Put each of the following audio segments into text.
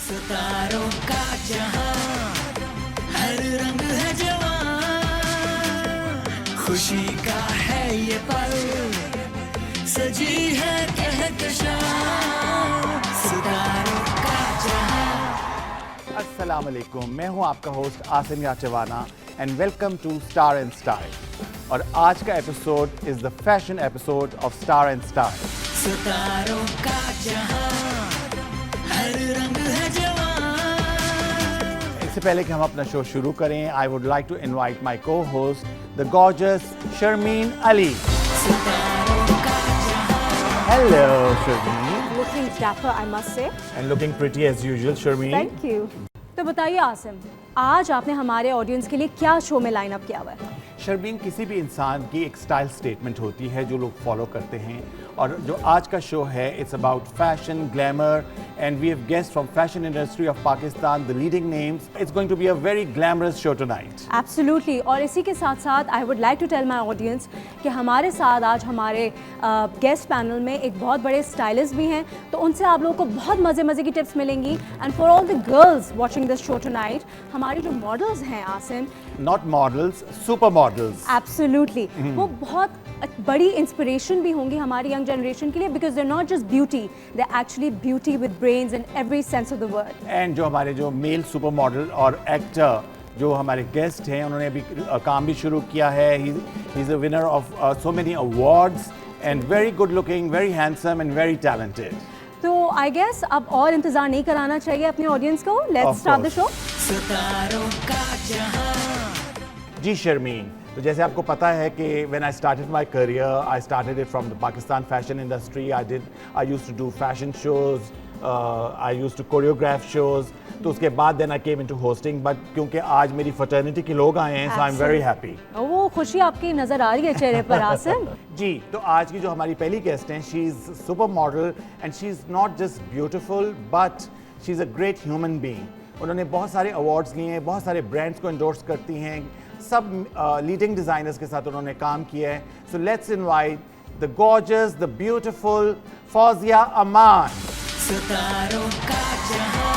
सितारों का जहां, हर रंग है जवां, खुशी का है ये पल, सजी है कहकशां, सितारों का जहां। अस्सलाम वालेकुम, मैं हूं आपका host Asim Yachwana and welcome to Star and Style. और आज का episode is the fashion episode of Star and Style. सितारों का जहां, हर रंग है जवां। इससे पहले कि हम अपना शो शुरू करें, I would like to invite my co-host the gorgeous Sharmeen Ali. सितारों का जहां, hello Sharmeen, Looking dapper, I must say. And looking pretty as usual Sharmeen. Thank you. तो बताइए आसिम, आज आपने हमारे ऑडियंस के लिए क्या शो में लाइन अप किया हुआ है? शर्मीन, किसी भी इंसान की एक स्टाइल स्टेटमेंट होती है जो लोग फॉलो करते हैं, और जो आज का शो है it's about fashion, glamour, and we have guest from fashion industry of Pakistan, the leading names. It's going to be a very glamorous show tonight. Absolutely. और इसी के साथ साथ I would like to tell my audience कि हमारे साथ आज हमारे गेस्ट पैनल में एक बहुत बड़े स्टाइलिस्ट भी हैं, तो उनसे आप लोगों को बहुत मज़े की टिप्स मिलेंगी। And for all the girls watching this show tonight, हमारी जो मॉडल्स हैं Asim, not models, super models. Absolutely, वो बहुत बड़ी इंस्पिरेशन भी होंगी हमारी यंग जनरेशन के लिए, because they are not just beauty, they are actually beauty with brains in every sense of the word. And जो हमारे जो मेल सुपर मॉडल और एक्टर जो हमारे गेस्ट हैं, उन्होंने अभी काम भी शुरू किया है। He is a winner of so many awards and very good looking, very handsome and very talented. तो आई गेस अब और इंतजार नहीं कराना चाहिए अपने ऑडियंस को। Let's start the show. सितारों का जहां। जी शर्मीन, तो जैसे आपको पता है कि when I started my career, I started it from the Pakistan fashion industry. I used to do fashion shows, I used to choreograph shows. तो उसके बाद then I came into hosting, but क्योंकि आज मेरी फर्टर्निटी के लोग आए हैं, so I am very happy. वो खुशी आपकी नज़र आ रही है चेहरे पर आसिम। जी, तो आज की जो हमारी पहली गेस्ट हैं, she is super model and she is not just beautiful but she is a great human being. उन्होंने बहुत सारे अवार्ड्स लिए हैं, बहुत सारे ब्रांड्स को एंडोर्स करती हैं, सब लीडिंग डिज़ाइनर्स के साथ उन्होंने काम किया है। So let's invite the gorgeous, the beautiful Fouzia Aman. सितारों का जहां,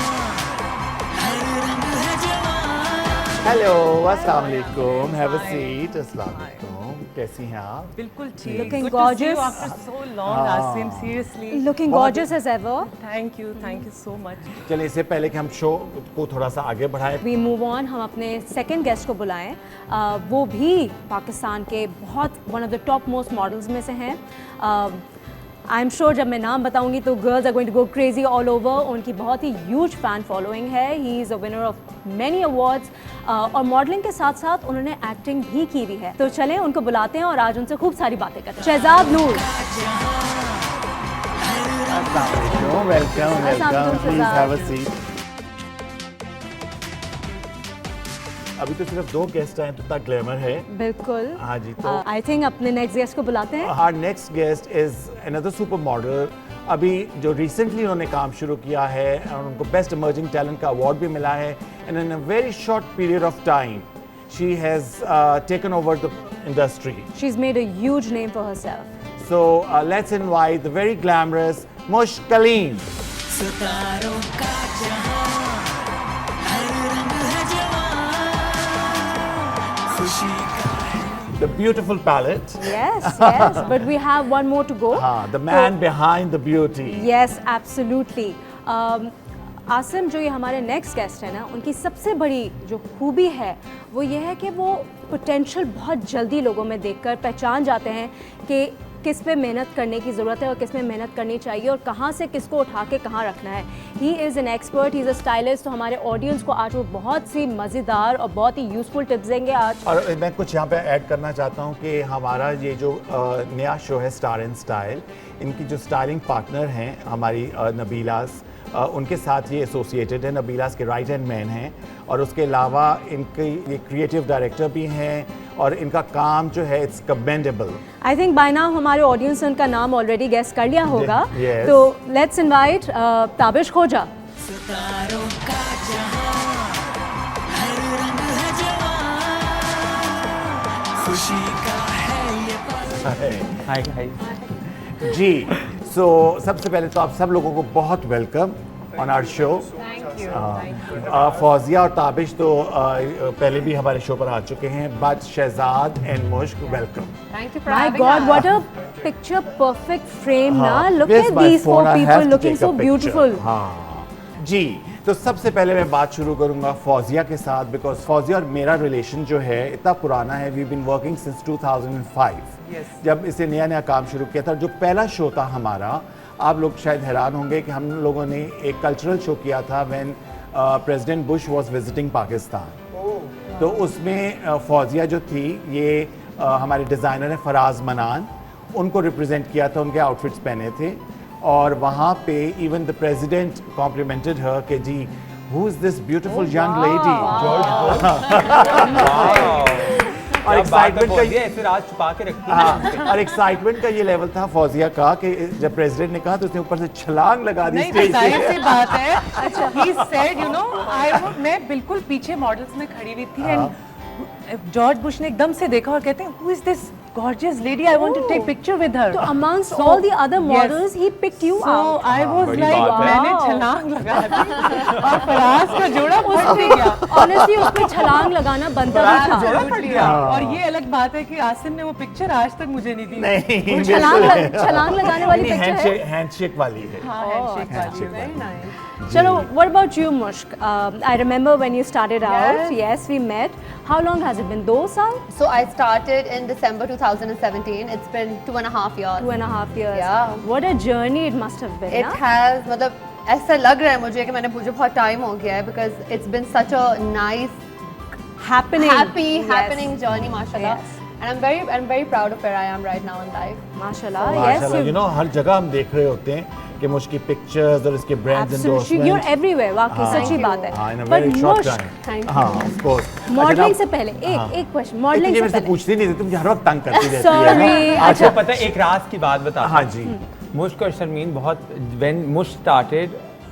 हर रंग है जवां। हेलो, अस्सलाम वालेकुम, हैव अ सीट। अस्सलाम वालेकुम, कैसी हैं आप? बिल्कुल ठीक। Looking Good to see gorgeous. you after so long, Asim. Seriously. Looking gorgeous as ever. Thank you so much. चलिए, इससे पहले कि हम शो को थोड़ा सा आगे बढ़ाएं, वी मूव ऑन, हम अपने सेकंड गेस्ट को बुलाएं। वो भी पाकिस्तान के बहुत one of the top most models में से हैं। आई एम श्योर जब मैं नाम बताऊंगी तो girls are going to go crazy all over. उनकी बहुत ही ह्यूज फैन फॉलोइंग है। He is a winner of many awards, और मॉडलिंग के साथ साथ उन्होंने एक्टिंग भी की हुई है। तो चलें उनको बुलाते हैं और आज उनसे खूब सारी बातें करते हैं। शहजाद नूर। अस्सलाम वालेकुम, welcome, please have a seat. अभी तो सिर्फ दो गेस्ट हैं, तो इतना ग्लैमर है। बिल्कुल। हाँ जी, तो आई थिंक अपने नेक्स्ट गेस्ट को बुलाते हैं। our next guest is another super model। अभी जो रिसेंटली उन्होंने काम शुरू किया है और उनको बेस्ट इमर्जिंग टैलेंट का अवार्ड भी मिला है, and in a very short period of time she has taken over the industry. She is made a huge name for herself. So let's invite the very glamorous मुश्किलीन। सितारों का जहां, हर रंग है जवां, खुशी का The beautiful palette. Yes, but we have one more to go. The man behind the beauty. Yes, absolutely. Asim, जो ये हमारे नेक्स्ट गेस्ट है ना, उनकी सबसे बड़ी जो खूबी है वो ये है कि वो पोटेंशियल बहुत जल्दी लोगों में देखकर पहचान जाते हैं कि किस पे मेहनत करने की ज़रूरत है और किस में मेहनत करनी चाहिए और कहाँ से किसको उठा के कहाँ रखना है। He is an expert, he is a stylist. तो हमारे ऑडियंस को आज वो बहुत सी मज़ेदार और बहुत ही यूज़फुल टिप्स देंगे आज। और मैं कुछ यहाँ पे ऐड करना चाहता हूँ कि हमारा ये जो नया शो है स्टार एंड स्टाइल, इनकी जो स्टाइलिंग पार्टनर हैं हमारी नबीलास, उनके साथ ये एसोसिएटेड है। नबीलास के राइट हैंड मैन हैं, और उसके अलावा इनके ये क्रिएटिव डायरेक्टर भी हैं, और इनका काम जो है it's commendable. I think by now हमारे ऑडियंस ने उनका नाम ऑलरेडी गेस कर लिया होगा। Yes. तो लेट्स इनवाइट ताबिश खोजा। सितारों का जहां, हर रंग है जवां, खुशी का है ये पल। हाय जी, सो सबसे पहले तो आप सब लोगों को बहुत welcome on our show. Thank you. Thank you. Fauzia और ताबिश तो पहले भी हमारे शो पर आ चुके हैं, बट शहजाद एंड मुश्क welcome. Thank you for My having God, us. what a picture perfect frame na. Look Where's at my these four phone? I have people to looking take a so picture. beautiful. हाँ जी, तो सबसे पहले मैं बात शुरू करूंगा फौजिया के साथ, बिकॉज फौजिया और मेरा रिलेशन जो है इतना पुराना है। We been working since 2005। Yes. जब इसे नया नया काम शुरू किया था, जो पहला शो था हमारा, आप लोग शायद हैरान होंगे कि हम लोगों ने एक कल्चरल शो किया था when president Bush was visiting Pakistan. तो उसमें फौजिया जो थी, ये हमारे डिज़ाइनर हैं फराज मनान, उनको रिप्रेजेंट किया था, उनके आउटफिट्स पहने थे। और वहाँ पे even the president complimented her के जी, who is this beautiful young lady. और एक्साइटमेंट का ऐसे राज छुपा के रखती है। हाँ, और एक्साइटमेंट का ये लेवल था फौजिया का कि जब प्रेसिडेंट ने कहा तो उसने ऊपर से छलांग लगा दी नहीं, स्टेज जाहिर पे। सी बात है। अच्छा, he said, you know, मैं बिल्कुल पीछे मॉडल्स में खड़ी हुई थी एंड जॉर्ज बुश ने एकदम से देखा और कहते हैं, who is this gorgeous lady? I want to take picture with her. So amongst So, all the other yes. models, he picked you So out. I was बड़ी like, बात है। मैंने Wow. छलांग लगा दी और फराज का जोड़ा फट भी गया। Honestly, उसमें छलांग लगाना बनता भी था। जोड़ा फट गया। और ये अलग बात है कि आसिम ने वो पिक्चर आज तक मुझे नहीं दी। नहीं, वो बिल्कुल। छलांग लगाने वाली नहीं, पिक्चर है। हैंडशेक वाली है। हाँ, handshake वाली handshake है। वाली। Chalo, what about you, Mushk? I remember when you started out. Yes, we met. How long has it been? 2 saal? So I started in December 2017. It's been 2.5 years. 2.5 years. Yeah. What a journey it must have been. It na? has, मतलब ऐसा लग रहा है मुझे कि मुझे बहुत time हो गया है, because it's been such a nice, Happening. Yes. happening journey, mashallah. Yes. And I'm very proud of where I am right now in life. Mashallah. Yes. माशाल्लाह, you know, हर जगह हम देख रहे होते हैं कि मुश्क की पिक्चर्स और इसके brands Absolutely. You're endorsement. everywhere. वाकई सच्ची बात है. हाँ, in a But very short Mushk, time। Thank you. हाँ, of course। मॉडलिंग से अच्छा, पहले हाँ। एक क्वेश्चन तुम मॉडलिंग ये से मेरे से पहले पूछती नहीं थी, तुम मुझे हर वक्त तंग करती रहती है Sorry, ना। अच्छा पता है, एक राज की बात बता। हाँ जी। मुश्क और शर्मीन बहुत, when Mushk started,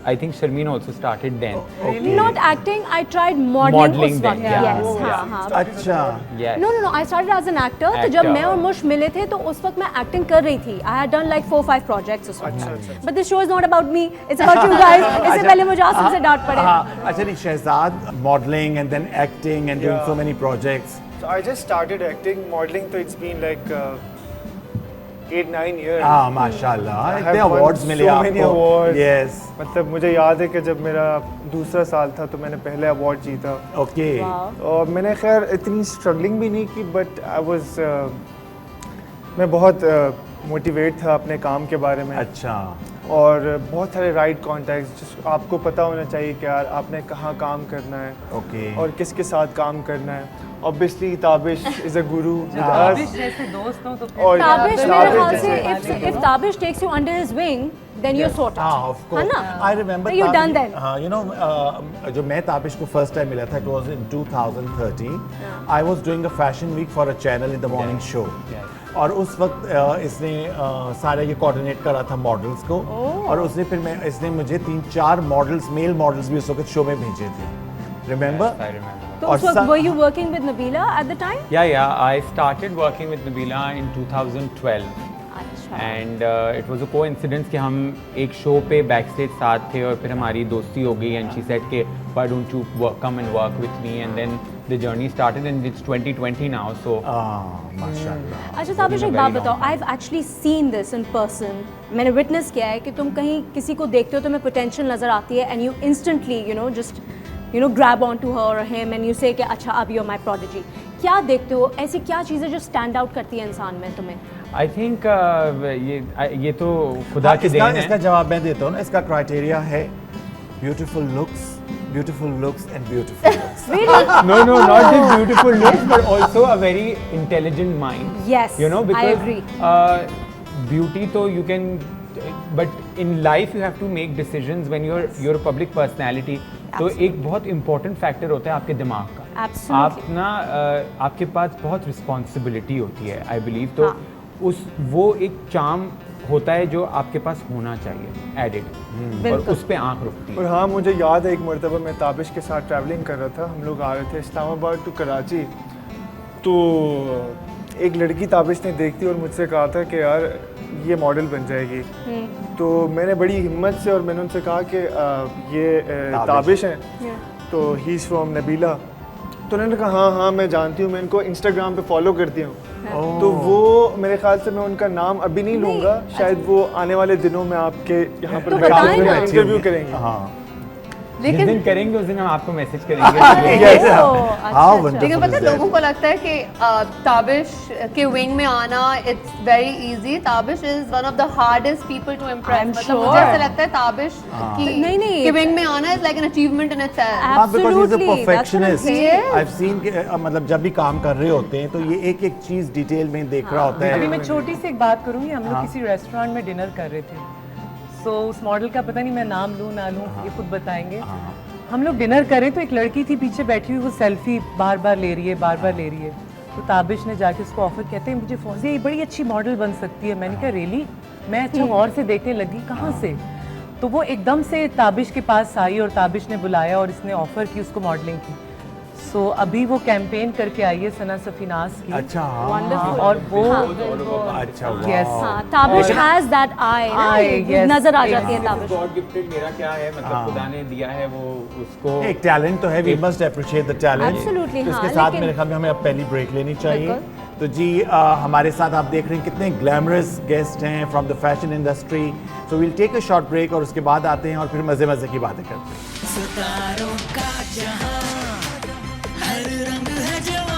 I think Sharmeen also started then. Okay। not acting. I tried modeling Modeling उस then, वक्त. yeah. Yes. Yeah. हाँ हाँ. अच्छा। Yes. No. I started as an actor. तो जब Actor. मैं और मुश मिले थे तो उस वक्त मैं एक्टिंग कर रही थी. I had done like 4-5 projects उस वक्त. But this show is not about me. It's about you guys. इससे पहले मुझे आसिम से डांट पड़े. हाँ, अच्छा नहीं, Shahzad modelling and then acting and doing Yeah. So many projects. So I just started acting, modeling. So it's been like 8-9 years. हाँ, माशाल्लाह, I इतने have won अवार्ड्स मिले so आपको। many awards. Yes। मतलब मुझे याद है कि जब मेरा दूसरा साल था तो मैंने पहले अवार्ड जीता। ओके। और मैंने खैर इतनी स्ट्रगलिंग भी नहीं की, बट आई वाज मैं बहुत मोटिवेट था अपने काम के बारे में। अच्छा। और बहुत सारे राइट कॉन्टैक्ट्स, आपको पता होना चाहिए कि यार आपने कहाँ काम करना है ओके। और किसके साथ काम करना है। Obviously Tabish is a Guru with Tabish अस। जैसे दोस्त हो तो फिर ताबिश मेरे ताबिश ख्याल जैसे। से if Tabish takes you under his wing, then you're sorted. हाँ, of course. है ना? I remember So you're done then. हाँ, you know, जो मैं ताबिश को फर्स्ट टाइम मिला था, it was in 2013. I was doing a fashion week for a channel in the morning show. और उस वक्त इसने सारा ये कोऑर्डिनेट करा था मॉडल्स को, और इसने मुझे 3-4 मॉडल्स, मेल मॉडल्स भी उस वक्त शो में भेजे थे। Remember? I remember. तो और उस वक्त सब- were you working with Nabila at the time? Yeah. I started working with Nabila in 2012. अच्छा. And it was a coincidence कि हम एक शो पे बैक स्टेज साथ थे और फिर हमारी दोस्ती हो गई, and she said कि why don't you come and work with me, and then the journey started, and it's 2020 now, so माशाल्लाह। अच्छा ताबिश, एक very बात long बताओ. I've actually seen this in person. मैंने विटनेस किया है कि तुम कहीं किसी को देखते हो, तुम्हें पोटेंशियल नज़र आती है, and you instantly, just grab onto her or him and you say कि अच्छा अब you're my prodigy. क्या देखते हो, ऐसी क्या चीज़ें जो स्टैंड आउट करती है इंसान में तुम्हें? I think ये तो खुदा की देन इसका है। जवाब मैं देता हूँ ना। इसका क्राइटेरिया है beautiful looks and beautiful looks। Really? No, not just beautiful looks, but also a very intelligent mind. Yes, Because I agree. Beauty तो you can, but in life you have to make decisions when you're a public personality. तो एक बहुत important factor होता है आपके दिमाग का। Absolutely. आप ना आपके पास बहुत responsibility होती है, I believe। तो हाँ। वो एक charm होता है जो आपके पास होना चाहिए एडिड, और बिल्कुल। उस पे आंख रुकती और है। हाँ, मुझे याद है एक मरतबा मैं ताबिश के साथ ट्रैवलिंग कर रहा था। हम लोग आ रहे थे इस्लामाबाद टू कराची। तो एक लड़की ताबिश ने देखी और मुझसे कहा था कि यार ये मॉडल बन जाएगी। तो मैंने बड़ी हिम्मत से और मैंने उनसे कहा कि ये ताबिश हैं, तो ही इज़ फ्रॉम नबीला। तो उन्होंने कहा हाँ हाँ मैं जानती हूँ, मैं इनको इंस्टाग्राम पे फॉलो करती हूँ। तो वो मेरे ख्याल से मैं उनका नाम अभी नहीं लूँगा, शायद वो आने वाले दिनों में आपके यहाँ पर बताएं ना। इंटरव्यू करेंगे। हाँ जिस लेकिन दिन करेंगे उस दिन हम आपको मैसेज करेंगे। How wonderful लेकिन पता is है that? लोगों को लगता है कि ताबिश के विंग में आना it's very easy. Tabish is one of the hardest people to impress. I'm मतलब sure. मुझे ऐसा लगता है ताबिश की नहीं। के विंग में आना is like an achievement in itself. हाँ, because he's a Absolutely, that's what I'm perfectionist. saying. I've seen कि मतलब जब भी काम कर रहे होते हैं तो ये एक एक चीज डिटेल में देख रहा होता अभी है। मैं छोटी सी एक बात करूँगी। हम लोग किसी रेस्टोरेंट में डिनर कर रहे थे, सो उस मॉडल का पता नहीं मैं नाम लूँ ना लूँ, ये खुद बताएंगे। हम लोग डिनर करें तो एक लड़की थी पीछे बैठी हुई, वो सेल्फी बार बार ले रही है। तो ताबिश ने जाके उसको ऑफर, कहते हैं मुझे फौजिया ये बड़ी अच्छी मॉडल बन सकती है। मैंने कहा रियली? मैं अच्छा गौर से देखने लगी, कहाँ से? तो वो एकदम से ताबिश के पास आई और ताबिश ने बुलाया और इसने ऑफर की उसको मॉडलिंग की। सो अभी वो कैंपेन करके आई है सना सफीनास की। अच्छा हाँ। Wonderful. और वो अच्छा Yes. wow. हाँ, Tabish has that I, yes, नजर आ जाती है ताबिश। गॉड गिफ्टेड मेरा क्या है, मतलब खुदा ने दिया है वो उसको। एक टैलेंट तो है, we must appreciate the talent. Absolutely, तो इसके हाँ, साथ लेकिन- मेरे ख्याल में हमें अब पहली ब्रेक लेनी चाहिए। बिल्कुल। तो जी हमारे साथ आप देख रहे हैं कितने ग्लैमरस गेस्ट हैं from the fashion industry. So will take a short break और उसके बाद आते हैं और फिर मज़े मज़े की बातें करते हैं। सितारों का जहां हर रंग है जवां।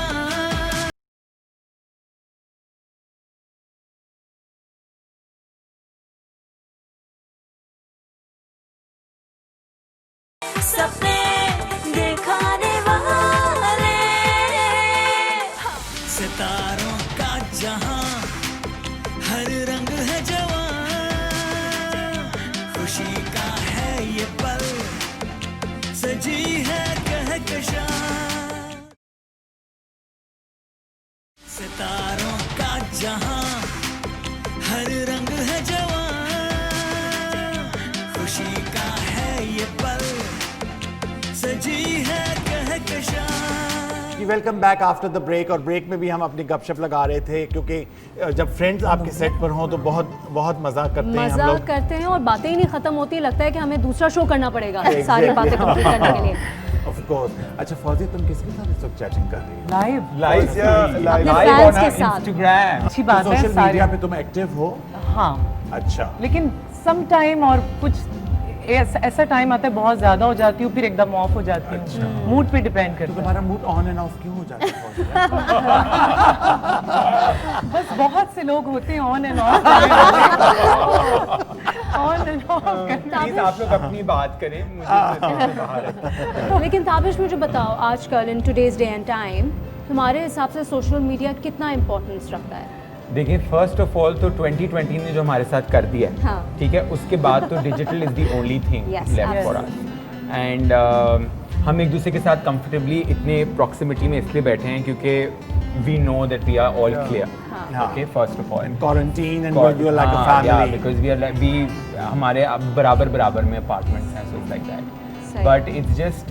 सपने दिखाने वाले सितारों का जहां हर रंग है जवां। खुशी का है ये पल सजी है कहकशां। सितारों का जहां हर रंग है जवां। खुशी का है ये पल सजी है कहकशां। जी welcome back after the break. और ब्रेक में भी हम अपनी गपशप लगा रहे थे क्योंकि जब फ्रेंड्स आपके सेट पर हों तो बहुत बहुत मजाक करते हैं हम मजाक लोग। करते हैं और बातें ही नहीं खत्म होती, लगता है कि हमें दूसरा शो करना पड़ेगा सारी Exactly. बातें कंप्लीट करने के लिए। Of course. अच्छा फौजी तुम किसके साथ इस वक्त चैटिंग कर रही हो? लाइव अपने fans के साथ। इंस्टाग्राम। अच्छी बात है सोशल सारे। मीडिया पे तुम एक्टिव हो? हाँ, अच्छा। लेकिन सम टाइम और कुछ ऐसा टाइम आता है बहुत ज्यादा हो जाती हूँ, फिर एकदम ऑफ हो जाती हूँ। मूड पे डिपेंड तो करता है। तुम्हारा मूड ऑन एंड ऑफ क्यों हो जाता है फौजी? बस बहुत से लोग होते हैं on end of on end of. Please आप लोग अपनी बात करें, मुझे तो बाहर है। लेकिन ताबिश मुझे बताओ, आजकल in today's day and time तुम्हारे हिसाब से सोशल मीडिया कितना इम्पोर्टेंस रखता है? देखिए फर्स्ट ऑफ ऑल तो 2020 ने जो हमारे साथ कर दिया है, हाँ। ठीक है, उसके बाद तो digital is the only thing Yes, left for us. And हम एक दूसरे के साथ कंफर्टेबली इतने प्रॉक्सिमिटी में इसलिए बैठे हैं क्योंकि we know that we are all clear. Okay, first of all Quarantine and you are like a family. Because we are like we हमारे अब बराबर में अपार्टमेंट्स हैं, सो इट्स लाइक दैट। सही। But it's just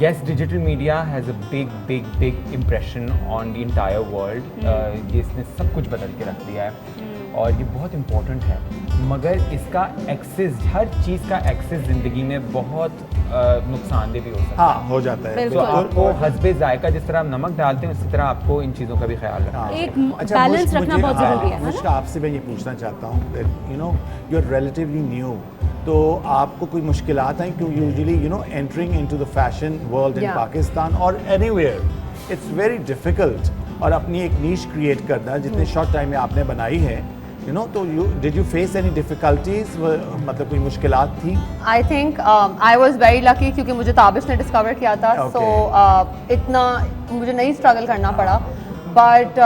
yes, digital media has a big impression on the entire world. इसने सब कुछ बदल के रख दिया है और ये बहुत इम्पोर्टेंट है, मगर इसका एक्सेस, हर चीज़ का एक्सेस ज़िंदगी में बहुत नुकसानदेह भी हो सकता है। हाँ हो जाता है। तो बिल्कुल। आपको हस्बे जायका जिस तरह आप नमक डालते हैं उसी तरह आपको इन चीज़ों का भी ख्याल रखना है। एक बैलेंस रखना बहुत ज़रूरी है ना? मुझे आपसे मैं ये पूछना चाहता हूँ you know you are relatively new, तो आपको कोई मुश्किलात हैं क्यों? Usually you know entering into the fashion world in Yeah. Pakistan और एनीवेयर इट्स वेरी डिफिकल्ट, और अपनी एक नीश क्रिएट करना जितने शॉर्ट टाइम में आपने बनाई है, यू नो, तो you did you face any difficulties, मतलब कोई मुश्किलात थी? I think I was very lucky क्योंकि मुझे ताबिश ने डिस्कवर किया था। Okay. सो इतना मुझे नहीं स्ट्रगल करना पड़ा। बट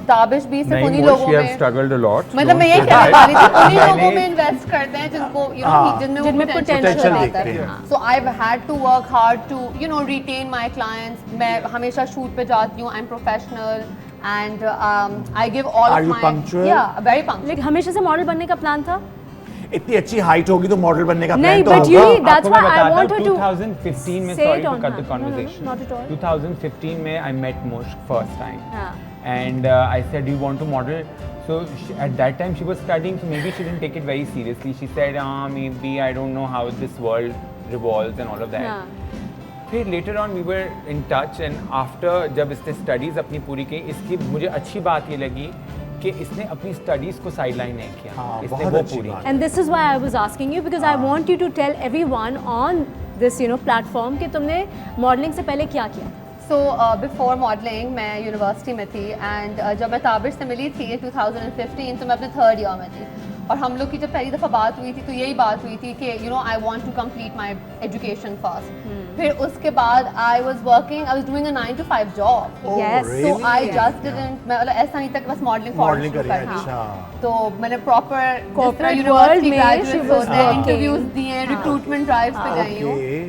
ताबिश भी सिर्फ उन्हीं लोगों में, struggled a lot. मतलब मैं यही कहना चाह रही थी, उन्हीं लोगों में इन्वेस्ट करते हैं जिनको यू नो हाँ। जिनमें potential पोटेंशियल देखते आता है। हैं। So I had to work hard to you know retain my clients. मैं हमेशा शूट पे जाती हूँ, I am professional and I give all Are of you my punctual? या वेरी पंक्चुअल। लेकिन हमेशा से मॉडल बनने का प्लान था? इतनी अच्छी हाइट होगी तो मॉडल बनने का नहीं, प्लान तो but you होगा। need- that's आपको why मैं I बताता want हूँ, her to 2015 में, say sorry it to on cut her. the No, no, no, conversation. not at all. 2015 में I met Mushk first time. हाँ. And I said, do you want to model? So at that time she was studying, so maybe she didn't take it very seriously. She said, maybe I don't know how this world revolves and all of that. हाँ. फिर later on we were in touch and after जब इसने studies अपनी पूरी की, इसकी मुझे अच्छी बात ये लगी कि इसने अपनी studies को sideline नहीं किया, हाँ, इसने बहुत वो अच्छी पूरी बात। And this is why I was asking you because I want you to tell everyone on this platform कि तुमने modeling से पहले क्या किया. So before modeling मैं यूनिवर्सिटी में थी and जब मैं ताबिश से मिली थी 2015 तो मैं अपने 3rd ईयर में थी और हम लोग की जब पहली दफ़ा बात हुई थी तो यही बात हुई थी कि I want to complete my education first. फिर उसके बाद I was doing a 9 to 5 job. Yes. So I just didn't, मैं मतलब ऐसा नहीं था कि बस मॉडलिंग मॉडलिंग शुरू करिए, करना। अच्छा। तो मैंने प्रॉपर Corporate यूनिवर्सिटी world में she ग्रेजुएट्स was होते हैं, working. इंटरव्यूज दिए, रिक्रूटमेंट ड्राइव्स पे गई हूँ Okay.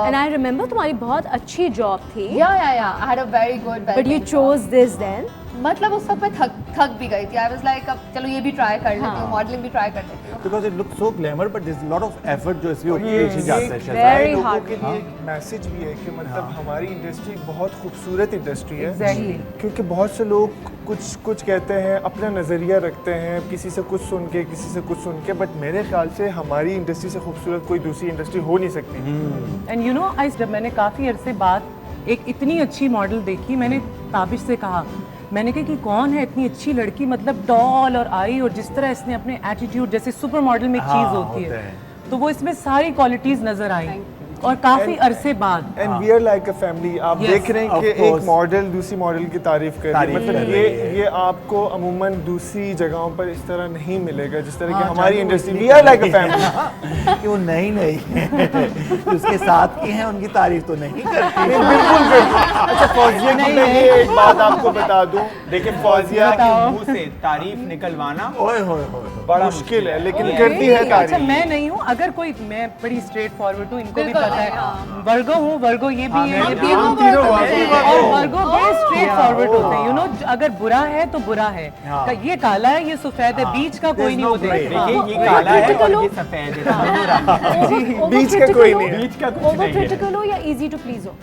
And I remember तुम्हारी बहुत अच्छी job थी. या I had a very good But you chose this then. मतलब उस वक्त मैं थक भी गई थी। आई वाज लाइक अब चलो ये भी ट्राई कर लेती हूँ, मॉडलिंग भी ट्राई कर लेती हूँ। Because it looks so glamour, but there's a lot of effort जो इसमें ये पीछे जाता है Very शहजाद। लोगों hard. के लिए एक मैसेज भी है कि मतलब हमारी इंडस्ट्री एक बहुत खूबसूरत इंडस्ट्री है। Exactly. क्योंकि बहुत से लोग कुछ कहते हैं, अपना नज़रिया रखते हैं, किसी से कुछ सुन के, किसी से कुछ सुन के, बट मेरे ख्याल से हमारी इंडस्ट्री से खूबसूरत कोई दूसरी इंडस्ट्री हो नहीं सकती। एंड यू नो जब मैंने काफ़ी अरसे बाद एक इतनी अच्छी मॉडल देखी, मैंने ताबिश से कहा, मैंने कहा कि कौन है इतनी अच्छी लड़की, मतलब टॉल और आई, और जिस तरह इसने अपने एटीट्यूड, जैसे सुपर मॉडल में एक हाँ, चीज़ होती होता है, है। तो वो इसमें सारी क्वालिटीज़ नज़र आई और काफ़ी अरसे बाद। And we are like a family. आप Yes, देख रहे हैं कि of course. एक मॉडल दूसरी मॉडल की तारीफ कर रही है, तारीफ मतलब कर रही है। ये आपको अमूमन दूसरी जगहों पर इस तरह नहीं मिलेगा जिस तरह की हाँ, हमारी जानू इंडस्ट्री। इसलिए वी आर लाइक अ करती फैमिली। कि वो नहीं जो उसके साथ की हैं उनकी तारीफ तो नहीं करती। बिल्कुल बिल्कुल। अच्छा फौजिया की मैं ये एक बात आपको बता दूं, लेकिन फौजिया के मुंह से तारीफ निकलवाना ओए होए होए। बड़ा मुश्किल है, लेकिन है। करती है अच्छा तारीफ। मैं नहीं हूँ, अगर कोई, मैं बड़ी स्ट्रेट फॉरवर्ड हूँ, इनको भी बिल्कुल, पता है, हाँ। वर्गो हूँ, वर्गो ये भी है, हम ये तीनों भी वर्गो वर्गो हैं। हैं। और वर्गो बड़े स्ट्रेट फॉरवर्ड हाँ। होते हैं, यू नो, अगर बुरा है तो बुरा है, हाँ। ये काला है, ये सफेद है, बीच का कोई There's नहीं no होता। gray. हाँ। देखिए ये काला है और ये सफेद है, दोनों रंग हैं। बीच का कोई नहीं है। बीच का कुछ नहीं है। Overcritical हो या easy to please हो?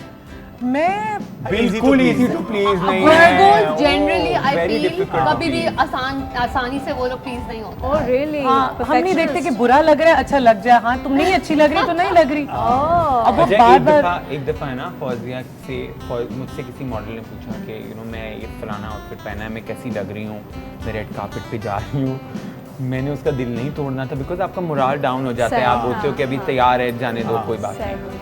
मैं बिल्कुल इजी टू प्लीज नहीं है। Virgo's generally I Very feel difficult to कभी भी please. आसानी से वो लोग प्लीज नहीं होते। Oh really? हाँ, हम नहीं देखते कि बुरा लग रहा है, अच्छा लग जाए, हाँ तुम नहीं अच्छी लग रही तो नहीं लग रही। अब वो अच्छा, बार एक दफ़ा है ना फौजिया से मुझसे किसी मॉडल ने पूछा कि मैं ये फलाना आउटफिट पहना है, मैं कैसी लग रही हूँ, मैं रेड कार्पेट पे जा रही हूँ। मैंने उसका दिल नहीं तोड़ना था बिकॉज आपका मोराल डाउन हो जाता है, आप बोलते हो कि अभी तैयार है, जाने दो, कोई बात नहीं।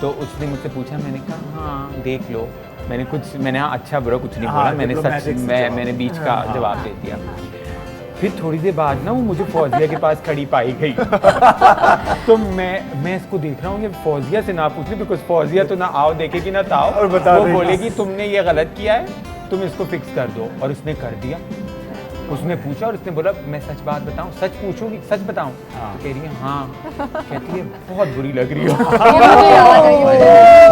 तो उसने मुझसे पूछा, मैंने कहा हाँ देख लो, मैंने हाँ अच्छा बुरा कुछ नहीं बोला, मैंने सच मैंने बीच का जवाब दे दिया। फिर थोड़ी देर बाद ना वो मुझे फौजिया के पास खड़ी पाई गई। तो मैं इसको देख रहा हूँ, ये फौजिया से ना पूछ रही, बिकॉज फौजिया तो ना आओ देखेगी ना ताओ, और बता वो देगी। बोलेगी तुमने ये गलत किया है, तुम इसको फिक्स कर दो। और उसने कर दिया। उसने पूछा और उसने बोला मैं सच बात बताऊं, सच पूछूंगी, सच बताऊं? तो कह रही है हाँ। कहती है बहुत बुरी लग रही हो।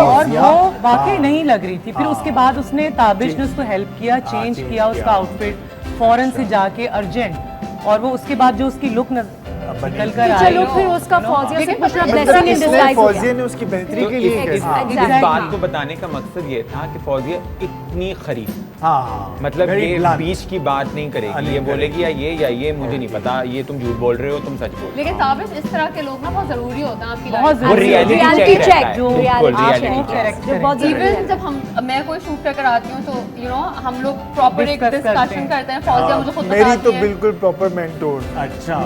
और वो वाकई नहीं लग रही थी। फिर उसके बाद उसने, ताबिश ने उसको हेल्प किया, चेंज change किया उसका किया। आउटफिट फौरन से जाके अर्जेंट, और वो उसके बाद जो उसकी लुक निकल कर आई, चलो फिर उसका फौजिया से पूछना मतलब blessing in इसने disguise हो फौजिया गया। ने उसकी बेहतरी तो के लिए इस किया। Exactly. बात को बताने का मकसद ये था कि फौजिया इतनी खरीफ, हाँ मतलब very ये blunt. बीच की बात नहीं करेगी, ये बोलेगी या ये मुझे नहीं पता, ये तुम झूठ बोल रहे हो, तुम सच बोल रहे लेकिन ताबिश इस तरह के लोग ना बहुत जरूरी होते हैं आपकी बहुत लाइफ हो। वो जरूरी। reality Reality check check, रहता है, जो बिल्कुल reality reality check check। जो बहुत जरूरी इवन है। जब मैं कोई शूट पे कराती हूँ तो हम लोग प्रॉपर एक Discuss करते डिस्कशन हैं। करते हैं। फौजिया मुझे खुद मेरी बताती तो है। बिल्कुल प्रॉपर मेंटोर। अच्छा।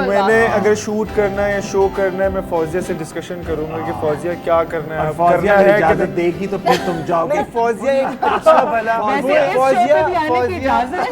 मैंने अगर शूट करना है या शो करना है, मैं फौजिया से डिस्कशन करूंगा कि फौजिया क्या करना है, और अब फौजिया करना अगर है इजाजत कि देगी तो फिर तुम जाओगे। नहीं, फौजिया एक अच्छा भला वैसे इस शो पे भी आने की इजाजत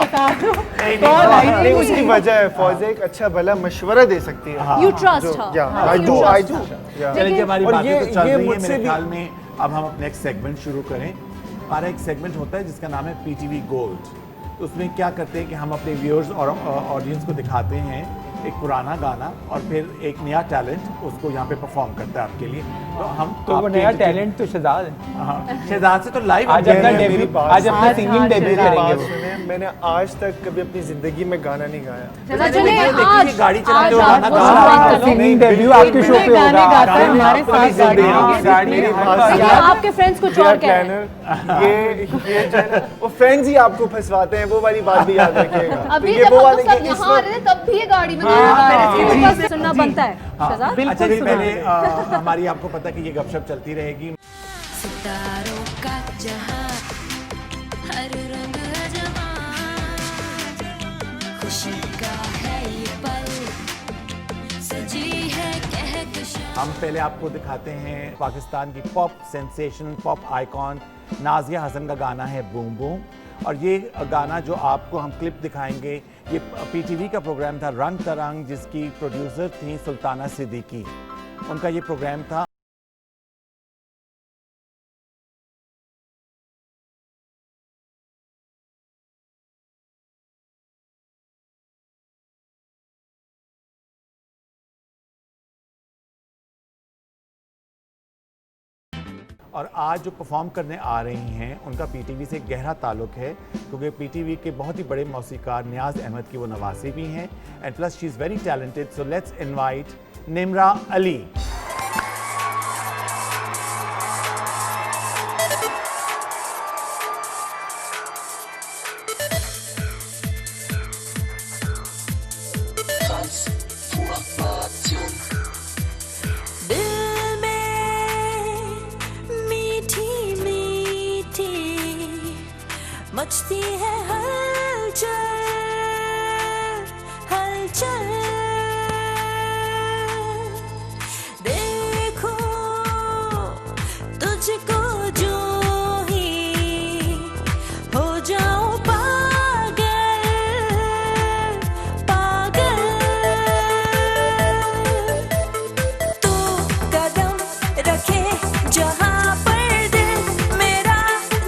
बता दो कौन आई नहीं, थी? उसकी वजह है, फौजिया एक अच्छा भला मशवरा दे सकती है। You trust her. या हाँ, आई you do trust I do. her. चलिए हमारी और बातें ये- तो चल ये रही है, मुझसे मेरे भी- ख्याल में अब हम नेक्स्ट सेगमेंट शुरू करें। हमारा एक सेगमेंट होता है जिसका नाम है पीटीवी गोल्ड। तो उसमें क्या करते हैं कि हम अपने व्यूअर्स और ऑडियंस को दिखाते हैं एक पुराना गाना और फिर एक नया टैलेंट उसको यहाँ पे परफॉर्म करता है आपके लिए। तो हम तो वो आपके नया entertain- टैलेंट तो शहजाद है। हाँ, शहजाद से तो लाइव आज अपना मेरी डेब्यू, बात आज अपना आज सिंगिंग आज डेब्यू शहजाद करेंगे बात वो। सुने, मैंने आज तक कभी अपनी ज़िंदगी में गाना नहीं गाया। चला चले देखिए, आज गाड़ी चलाते आज हुए आप गाना वो गा रहा शुरुआत है। करो। सिंगिंग डेब्यू आपके शो पे गाने होगा। गाता है हमारे साथ गाड़ी मेरी बात या आपके फ्रेंड्स कुछ और कह रहे हैं। प्लानर ये जो है ना, वो फ्रेंड्स ही आपको फंसवाते हैं, वो वाली बात भी याद रखिएगा। तो अभी ये जब वो हम वाले लोग सब कि इस यहाँ आ वक्त रहे थे तब भी ये गाड़ी में बस सुनना बनता है शहजाद। अच्छा जी, सुना पहले है। हमारी आपको पता है कि ये गपशप चलती रहेगी। सितारों का जहां हर रंग अजमा खुशी का है ये पल सजी है कहकशां हम पहले आपको दिखाते हैं पाकिस्तान की pop sensation, pop icon Nazia Hassan का गाना है बूम बूम। और ये गाना जो आपको हम क्लिप दिखाएंगे, ये पीटीवी का प्रोग्राम था रंग तरंग, जिसकी प्रोड्यूसर थी सुल्ताना सिद्दीकी। उनका ये प्रोग्राम था। और आज जो परफॉर्म करने आ रही हैं उनका पीटीवी से गहरा ताल्लुक है, क्योंकि पीटीवी के बहुत ही बड़े मौसीकार नियाज़ अहमद की वो नवासी भी हैं, and plus she is very talented. So let's invite Nimra Ali. दिल में मीठी मीठी मचती है हलचल हलचल देखो तुझको जो ही हो जाऊं पागल पागल तू कदम रखे जहाँ पर दिल मेरा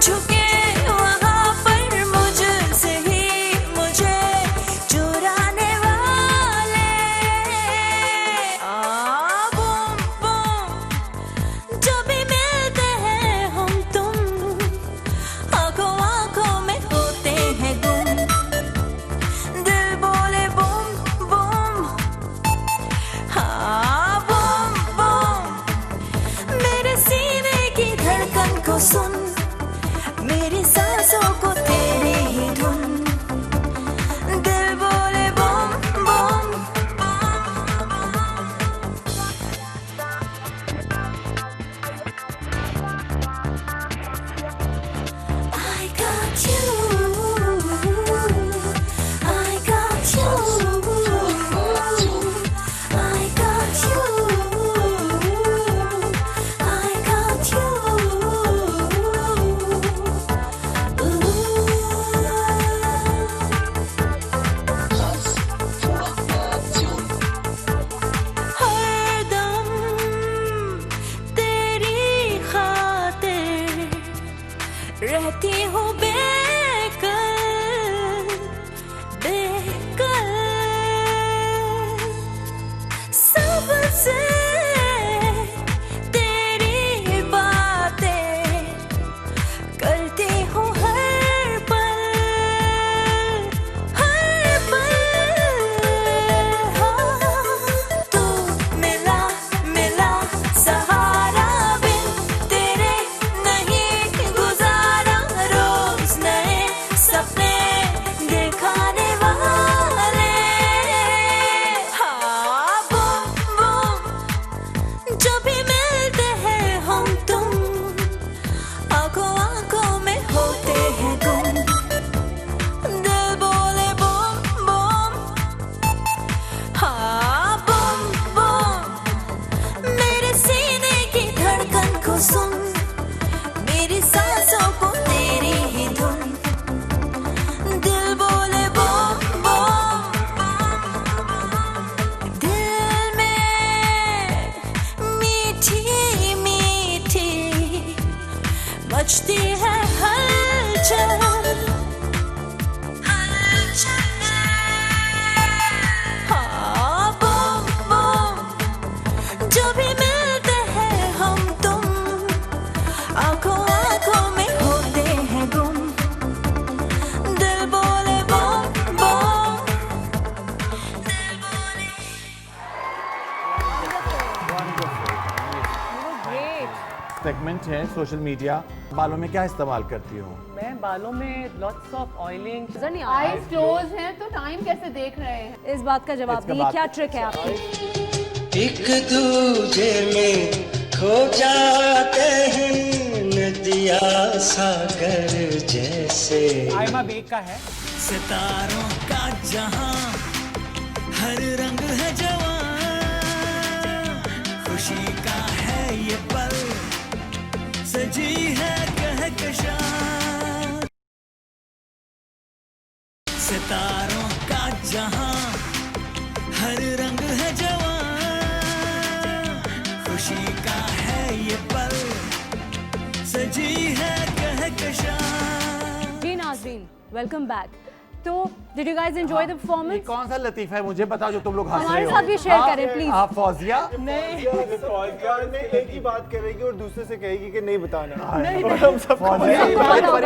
झुके वहाँ पर मुझसे ही मुझे चुराने वाले बूम बूम जब भी मिलते हैं हम तुम आंखों आंखों में होते हैं गुम दिल बोले बूम बूम हाँ बूम बूम मेरे सीने की धड़कन को सुन मेरी सांसों को तेरी ही धुन दिल बोले boom boom I got you I got you I got you हरदम तेरी खातिर रहती हूँ बेकल बेकल सबसे तेरी बातें करती हूँ हर पल तू मिला मिला सहारा बिन तेरे नहीं गुजारा रोज नए सपने दिखाने वाले हाँ बूम बूम जब भी मिलते हैं हम तुम आंखों आंखों में होते हैं गुम दिल बोले बूम बूम हाँ बूम बूम मेरे सीने की धड़कन को सुन मेरी सांसों को तेरी ही धुन दिल बोले बूम बूम दिल में मीठी मीठी मचती है हलचल हलचल हाँ बूम बूम जब भी मिलते हैं हम तुम आंखों आंखों में होते हैं गुम दिल बोले सेगमेंट है सोशल मीडिया। बालों में क्या इस्तेमाल करती हो? मैं बालों में लॉट्स ऑफ ऑयलिंग। नजर नहीं आ आईज क्लोज हैं तो टाइम कैसे देख रहे हैं? रहा। इस बात का जवाब इसका दीजिए, बात- क्या ट्रिक है आपकी? एक दूजे में खो जाते हैं नदिया सागर जैसे। आयमा बेग का है। सितारों का जहां हर रंग है जवां, खुशी का है ये पल, सजी है कहकशां। सितारों का जहां हर रंग है जवां, खुशी का है ये पल, सजी है कहकशां। जी नाज़रीन, वेलकम बैक। तो did you guys enjoy the ये परफॉर्मेंस? कौन सा लतीफ़ा है मुझे बताओ जो तुम लोग हंस रहे हमारे हो? साथ भी शेयर करें प्लीज। आप फौजिया? ने एक ही बात करेगी और दूसरे से कहेगी कि नहीं बताना। फौजिया ये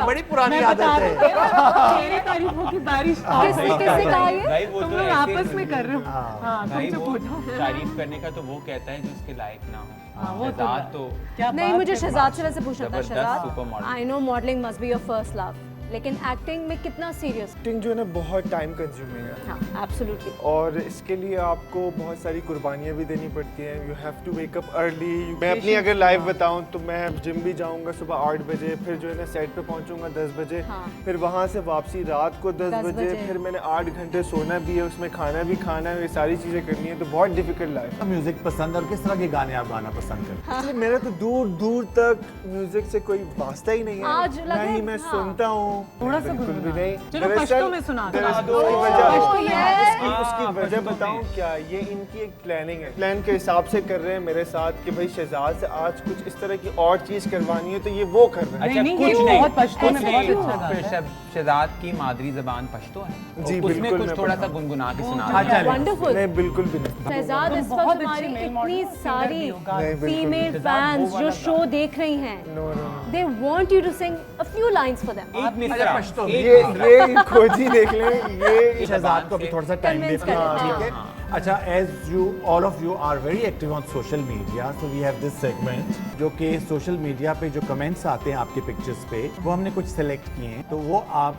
बड़ी पुरानी आदत है। तेरी तारीफों की बारिश। किससे कहा ये? भाई वो तुम तो लोग ऐसे आपस में कर रहे हो। हाँ, भाई तुमसे वो पूछो। तारीफ करने का तो वो कहता है जो उसके लायक ना हो। हाँ, वो तो शहजाद तो क्या नहीं, बात मुझे है। शहजाद से वैसे पूछना था। जबरदस्त supermodel। Shahzad, I know modelling must be your first love, लेकिन एक्टिंग में कितना सीरियस? एक्टिंग जो है ना बहुत टाइम कंज्यूमिंग है हाँ, एब्सोल्युटली। और इसके लिए आपको बहुत सारी कुर्बानियाँ भी देनी पड़ती हैं। You have to wake up early. मैं अपनी अगर लाइफ बताऊं तो मैं जिम भी जाऊंगा सुबह 8 बजे, फिर जो है ना सेट पे पहुंचूंगा 10 बजे, हाँ। फिर वहां से वापसी रात को 10 10 बजे, बजे। फिर मैंने 8 घंटे सोना भी है, उसमें खाना भी खाना है, ये सारी चीज़ें करनी है, तो बहुत डिफिकल्ट लाइफ है। म्यूजिक पसंद और किस तरह के गाने आप गाना पसंद करते हैं? इसलिए मेरा तो दूर दूर तक म्यूजिक से कोई वास्ता ही नहीं है। आज लगे- ना ही मैं हाँ। सुनता हूँ थोड़ा सा बिल्कुल भी नहीं। चलो दरअसल- पश्तो में सुना दो। दरअसल सुना दो। उसकी वजह- Oh, yes. उसकी वजह बताऊं क्या, ये इनकी एक प्लानिंग है। प्लान के हिसाब से कर रहे हैं मेरे साथ कि भाई शहजाद से आज कुछ इस तरह की और चीज करवानी है, तो ये वो कर रहे हैं। अच्छा नहीं, कुछ ये नहीं, बहुत पश्तो में कुछ बहुत नहीं। अच्छा गाता है। फिर शहजाद की मादरी जबान पश्तो है। जी, उसमें बिल्कुल, कुछ मैं थोड़ा सा पढ़ा। गुनगुना के सुना अच्छा, दो। वंडरफुल। नहीं बिल्कुल भी नहीं। शहजाद, इस बहुत वक्त अच्छे हमारी male इतनी model सारी singer भी होगा। नहीं, बिल्कुल फीमेल नहीं। फैंस वो जो वाला शो देख रही हैं, no no they want you to sing a few lines for them. एक मिसरा, पश्तो। एक ये खोजी देख लें ये शहजाद को भी थोड़ा सा टाइम Convince देते हैं, करें, ठीक है? अच्छा, as you all of you are very active on social media, so we have this segment जो कि सोशल मीडिया पे जो कमेंट्स आते हैं आपके पिक्चर्स पे, वो हमने कुछ सिलेक्ट किए हैं, तो वो आप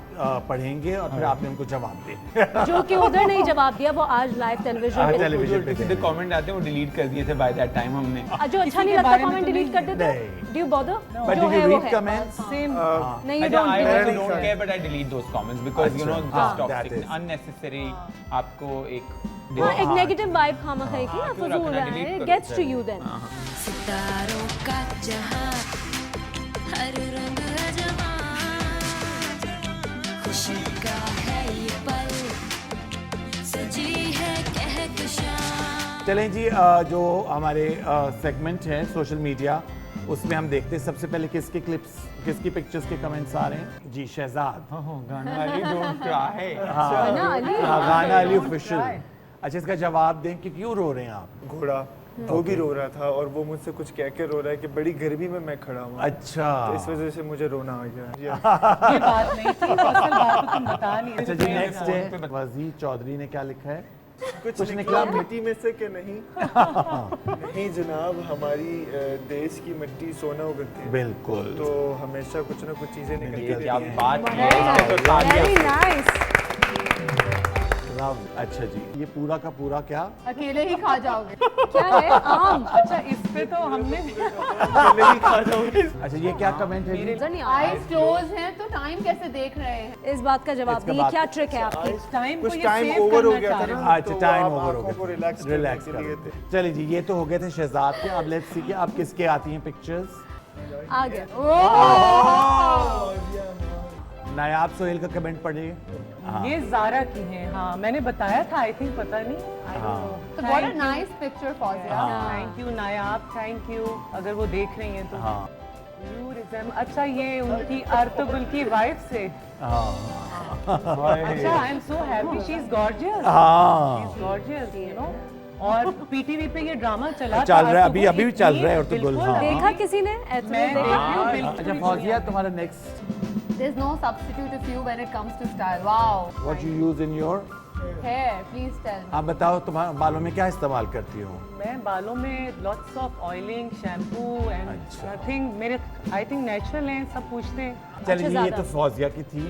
पढ़ेंगे और फिर आपने उनको जवाब दें। जो कि उधर नहीं जवाब दिया, वो आज लाइव टेलीविजन आज पे। टेलीविजन पे सीधे कमेंट आते हैं वो डिलीट कर दिए थे बाय दैट टाइम हमने। जो अच्छा नहीं के लगता बारे में कमेंट तो डिलीट कर देते हो? नहीं। Do you bother? But जो do है you वो read है। comments? सेम नहीं, you अच्छा, don't I delete also it. don't care but I delete those comments because you know अच्छा, just हाँ, that toxic, is. unnecessary आपको एक हाँ, एक नेगेटिव वाइब खामखा की ना क्यों फजूल रखना, है, delete इट करो, गेट्स टू यू देन। सितारों का जहां हर रंग है जवां, खुशी का है ये पल, सजी है कहकशां। चलें जी, जो हमारे सेगमेंट है सोशल मीडिया, उसमें हम देखते हैं सबसे पहले किसके क्लिप्स, किसकी पिक्चर्स के कमेंट्स आ रहे हैं। जी शहजाद। गाना वाली डोंट क्राई। ना अली, हाँ, गाना अली ऑफिशियल। अच्छा, इसका जवाब दें कि क्यों रो रहे हैं आप? घोड़ा वो भी रो रहा था और वो मुझसे कुछ कह के रो रहा है कि बड़ी गर्मी में मैं खड़ा हूँ, अच्छा, तो इस वजह से मुझे रोना आ गया। ये बात नहीं थी, असल बात तो तुम बता नहीं अच्छा रहे जी, थे। नेक्स्ट है वजीर चौधरी ने क्या लिखा है? कुछ निकला मिट्टी में से कि नहीं? नहीं जनाब, हमारी देश की मिट्टी सोना उगलती है, बिल्कुल। तो हमेशा कुछ ना कुछ चीजें ये निकलती क्या रहती हैं। बात की है, इसने तो तालियां। Very nice. अच्छा जी, ये पूरा का पूरा क्या? अकेले ही खा जाओगे। क्या है? आम। अच्छा इस पे तो हमने अच्छा, ये क्या कमेंट है जी? नजर नहीं आ रहा। आईज क्लोज हैं तो टाइम कैसे देख रहे हैं? इस बात का जवाब इसका दीजिए, बात- क्या ट्रिक है आपकी? टाइम को कुछ ये टाइम सेव ओवर हो करना गया चाह था रहे ना, हैं। अच्छा, तो टाइम आप ओवर हो आंखों को गया, रिलैक्स रिलैक्स करने के लिए कर। चलिए जी, ये तो हो गए थे शहजाद के। अब लेट्स सी कि अब किसके आती हैं पिक्चर्स। आ गया। नायाब सोहेल का कमेंट पढ़िए। हाँ, ये जारा की है। हाँ, मैंने बताया था, आई थिंक, पता नहीं। So what a nice picture, Fawzia. Thank you Nayab, thank you. अगर वो देख रही हैं तो हाँ, You resemble- अच्छा, ये उनकी अर्तुगरुल की वाइफ से। हाँ, अच्छा, I am so happy, she is gorgeous, हाँ। Gorgeous, you know. और पीटीवी पे ये ड्रामा चला चल रहा है, अर्तुगरुल अभी भी चल इतनी- रहा है अर्तुगरुल, बिल्कुल, हाँ। देखा किसी ने? मैं देखा? देख रही हूँ, बिल्कुल। अच्छा फौजिया, तुम्हारा next There's no substitute of you when it comes to style. Wow. What you use in your Hair, please tell me. आप बताओ तुम्हारे बालों में क्या इस्तेमाल करती हो? मैं बालों में lots of oiling, shampoo and अच्छा। आई थिंक नेचुरल हैं, सब पूछते हैं। चलिए ये ज़्यादा। तो फौजिया की थी।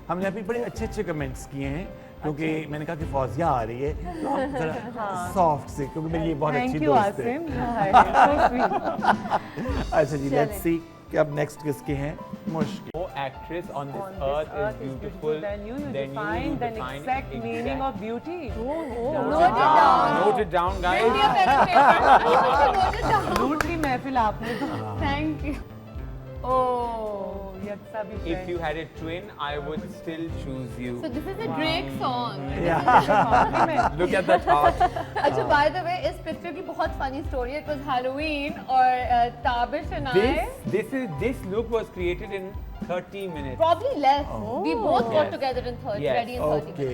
हमने अभी बड़े अच्छे अच्छे कमेंट्स किए हैं क्योंकि मैंने कहा कि फौजिया आ रही है तो आप जरा सॉफ्ट से, क्योंकि मेरी ये बहुत अच्छी थैंक यू दोस्त है। आसिम। अच्छा जी, लेट्स सी कि अब नेक्स्ट किसके हैं। मुश्किल। No actress on this earth is beautiful Then you than define the define exact meaning of beauty. Note it down. Note it down, guys. Bring me a pen and paper. Note it down. लूट ली महफिल आपने तो। Thank you. Oh. यक्सा भी If you had a twin, I would still choose you. So this is a Drake song. Look at that heart. अच्छा, by the way, इस picture की बहुत funny story है. It was Halloween और Tabish and I. This look was created in 30 minutes. Probably less. We both got Yes. together in 30, Yes. ready in 30. Okay.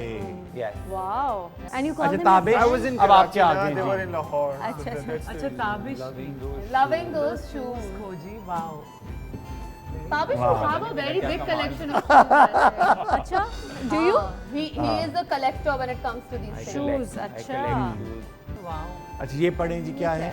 Yes. Wow. And you call अच्छा them Tabish, I was in अब आपके Karachi, आगे they were ji. in Lahore. अच्छा, अच्छा। अच्छा Tabish Loving those shoes. खोजी, wow. Tabish will have a very big collection of shoes. अच्छा, do you? He is a collector when it comes to these things. Shoes, I अच्छा। collect shoes. Wow. अच्छा ये पढ़ें जी क्या है?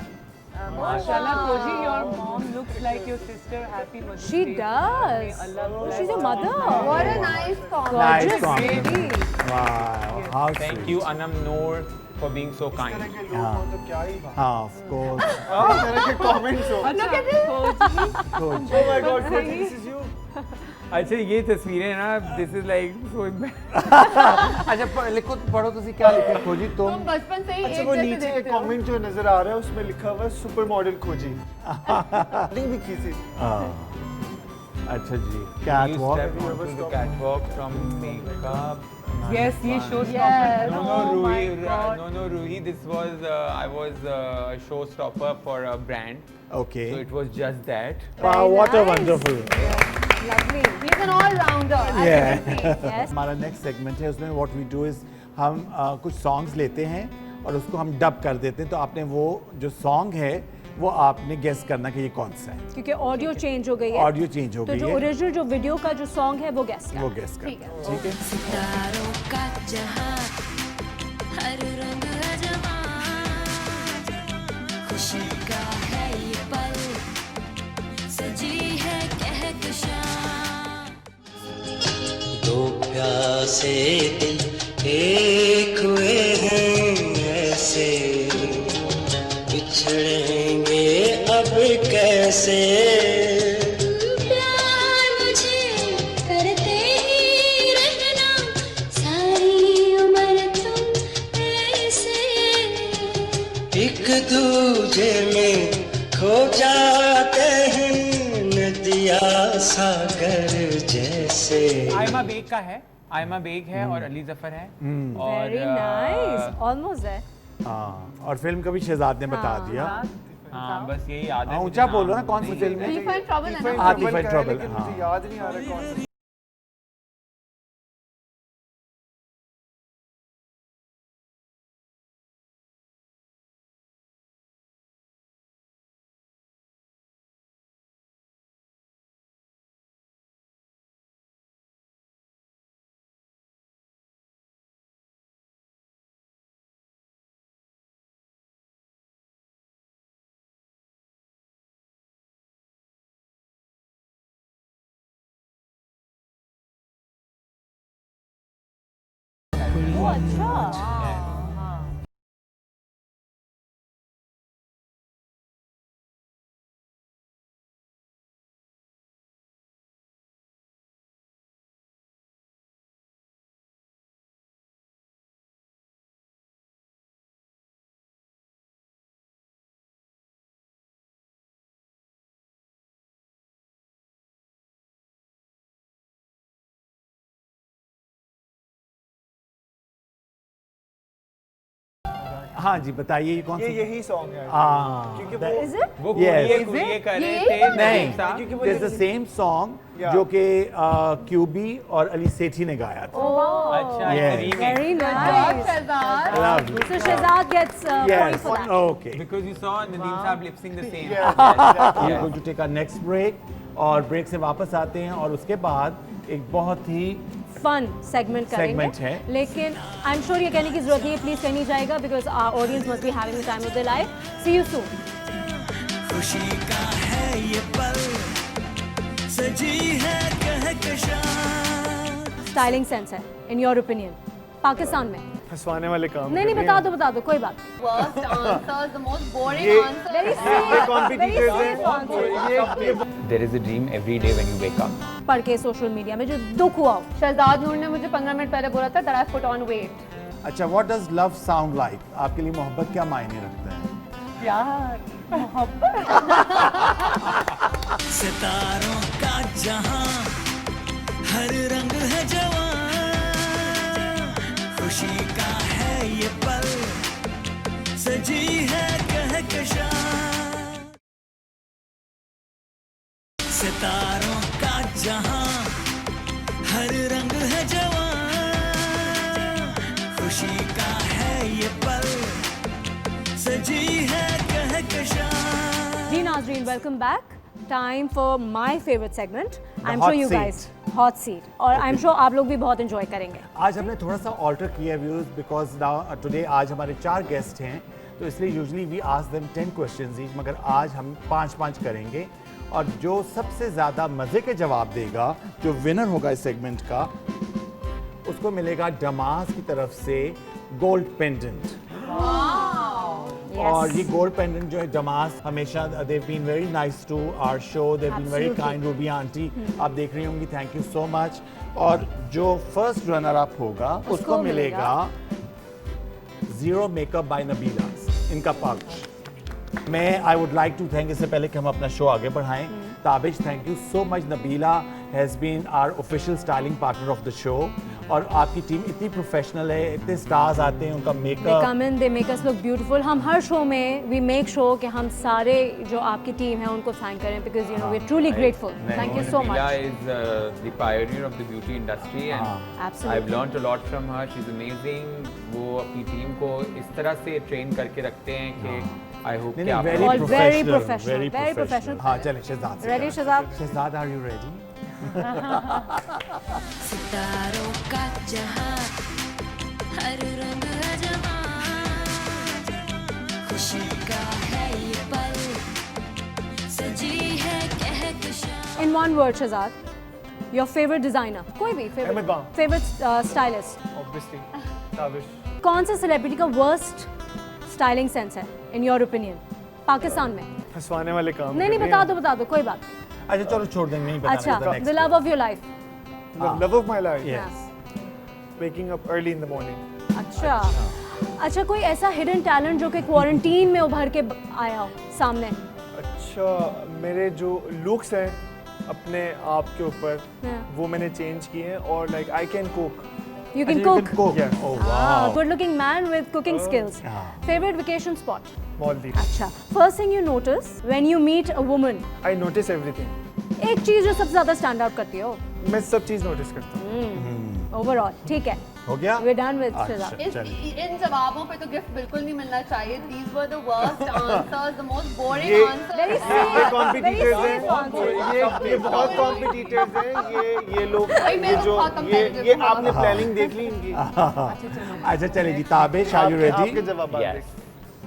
माशाल्लाह खोजी, your mom looks like your sister. Happy Mother's She Day. does. Allah bless She's your her. mother. What a nice comment. Nice Gorgeous comment. baby. Wow, how Thank sweet. you, Anam Noor, for being so kind. के लोग हो तो क्या ही बात। हाँ, of course. इस तरह के comments हो। Look at this. Coach. Oh my God, Coach, this is you. अच्छा ये तस्वीरें ना, this is like so अच्छा लिखो, पढ़ो तुसी क्या लिखे खोजी तुम तुम। बचपन से ही अच्छा एक वो जैसे नीचे देखते हो। कमेंट जो नजर आ रहा है उसमें लिखा हुआ है सुपर मॉडल खोजी। लिंक भी खींची। हाँ। अच्छा जी, You catwalk. step onto the catwalk from makeup. Yes, ये showstopper. Yes. No, Oh my Ruhi, God. no, Ruhi. This was I was a showstopper for a brand, Okay. so it was just that. Wow, what a wonderful. Lovely. He's an all-rounder. I Yeah. can see. Yes. हमारा next segment है, उसमें what we do is हम कुछ songs लेते हैं और उसको हम डब कर देते हैं। तो आपने वो जो सॉन्ग है वो आपने गेस करना कि ये कौन सा है। क्योंकि ऑडियो चेंज हो गई है। ऑडियो चेंज हो तो गई जो है, ओरिजिनल जो वीडियो का जो सॉन्ग है वो गेस वो कर। गेस ठीक करना है। है। ठीक है। सितारों का जहां हर रंग अजमा खुशी का है ये पल सजी है कहकशां दो प्यासे दिल एक हुए हैं ऐसे बिछड़ेंगे अब कैसे प्यार मुझे करते ही रहना सारी उम्र तुम ऐसे एक दूजे में खो जाते हैं नदिया सागर जैसे। आयमा बेग का है, आयमा बेग है और अली जफर है और वेरी नाइस, ऑलमोस्ट है। हाँ, और फिल्म का भी शहजाद ने बता दिया। हाँ बस यही याद है। हाँ, मुझे ऊंचा नाम बोलो ना, कौन सी नहीं फिल्म है? Thief and Trouble है ना? हाँ, Thief and का है, Trouble, लेकिन हाँ। मुझे याद नहीं आ रहा कौन सा। वो अच्छा। हाँ जी, बताइए ये कौन ये सा? यही सॉन्ग है। हाँ, क्योंकि that- Is it? वो Yes. ये कर रहे ये थे नहीं, नदीम साहब। क्योंकि वो this the same song Yeah. जो कि क्यूबी और अली सेठी ने गाया था। अच्छा Yes. Remake Very God, nice. Shahzad. Lovely. So Shahzad gets point Yes, for that. okay. because you saw Nadeem साहब lip sync the same. We are going to take our next break और break से वापस आते हैं और उसके बाद एक बहुत ही फन सेगमेंट करेंगे Segment है। लेकिन आई एम श्योर ये कहने की जरूरत नहीं है, प्लीज कह नहीं जाएगा because our audience must be having the time of their life. See you soon. खुशी का है ये पल, सजी है कहकशां। स्टाइलिंग सेंस है इन योर ओपिनियन पाकिस्तान में? फंसवाने वाले काम नहीं नहीं, कर रही बता दो कोई बात। Worst answers, the most boring ये- answers. Very ये safe, very competitors safe हैं। answer। ये There is a dream every day when you wake up. पढ़ के सोशल मीडिया में जो दुख हुआ हो। शहजाद नूर ने मुझे 15 मिनट पहले बोला था that I put on weight. अच्छा, what does love sound like? आपके लिए मोहब्बत क्या मायने रखता है? प्यार, सितारों का जहां, हर रंग है जवां। खुशी का है ये पल, सजी है कहकशां। सितारों का जहां, हर रंग है जवां। खुशी का है ये पल, सजी है कहकशां। जी नाज़रीन, welcome back. Time for my favourite segment. I am hot sure you seat. Guys hot seat, और आई एम श्योर आप लोग भी बहुत एंजॉय करेंगे। आज हमने थोड़ा सा ऑल्टर किया व्यूज बिकॉज नाउ टुडे आज हमारे 4 गेस्ट हैं, तो इसलिए usually we ask them 10 questions each, मगर आज हम 5-5 करेंगे और जो सबसे ज़्यादा मज़े के जवाब देगा, जो विनर होगा इस सेगमेंट का, उसको मिलेगा डमास की तरफ से गोल्ड पेंडेंट। और ये गोल्ड पेंडेंट जो है डमास हमेशा they been very nice to our show, they been very Absolutely. Kind. Ruby aunty आप देख रही होंगी, थैंक यू सो मच। और जो फर्स्ट रनर अप होगा उसको मिलेगा जीरो मेकअप बाय नबीला, इनका पाउच। मैं I would like to thank, इससे पहले कि हम अपना शो आगे बढ़ाएं, Tabish thank you so much. Nabila has been our official styling partner of the show, और आपकी टीम इतनी प्रोफेशनल है, इतने स्टार्स आते हैं, उनका They makeup. come in, they make us look beautiful. हम हर शो में we make sure कि हम सारे जो आपकी टीम है उनको थैंक करें because you know we're truly grateful. Thank you so Nabila much. is the pioneer of the beauty industry and Absolutely. I've learned a lot from her. She's amazing. वो अपनी टीम को इस तरह से train करके रखते हैं कि I hope नहीं कि आप very All लोग- very professional, professional, very very professional। professional. हाँ चलें शहजाद से Ready, करें। Shahzad? Shahzad are you ready? सितारों का जहां, हर रंग है जवां। खुशी का है ये पल, सजी है Kahkashan. In one word, Shahzad, your favorite designer, कोई भी Ahmed Bham. favorite stylist, obviously Tabish. कौन से सेलिब्रिटी का worst styling sense है in your opinion पाकिस्तान में? फंसवाने वाले काम नहीं नहीं, कर रही बता दो कोई बात नहीं। अच्छा चलो छोड़ देंगे, नहीं बताना। अच्छा, the love of your life। हैं। The love of my life. Yes. Waking up early in the morning. अच्छा कोई ऐसा हिडन टैलेंट जो कि क्वारंटीन में उभर के आया हो सामने? अच्छा, मेरे जो लुक्स हैं अपने आप के ऊपर हाँ। वो मैंने चेंज किए हैं, और like I can cook. You can अच्छा, you cook। can cook. Yes. Oh Ah, wow. good looking man with cooking skills। हाँ। Favorite vacation spot? Maldives. अच्छा, first thing you notice when you meet a woman, I notice everything. एक चीज जो सबसे ज्यादा stand out करती हो मैं सब चीज़ नोटिस करता हूँ। ओवरऑल? ठीक है, हो गया? we're done with अच्छा, शहजाद। चलिए। इन जवाबों पे तो गिफ्ट बिल्कुल नहीं मिलना चाहिए. These were the worst answers, the most boring ये- answers. Very ये safe, कॉम्पिटिटर्स very हैं, safe answer। ये बहुत कॉम्पिटिटर्स हैं, ये लोग भाई, मैं ये तो जो बहुत competitive ये हूँ। आपने प्लानिंग देख ली इनकी। अच्छा चलिए जी, ताबिश आर यू आपके रेडी? जवाब Yes.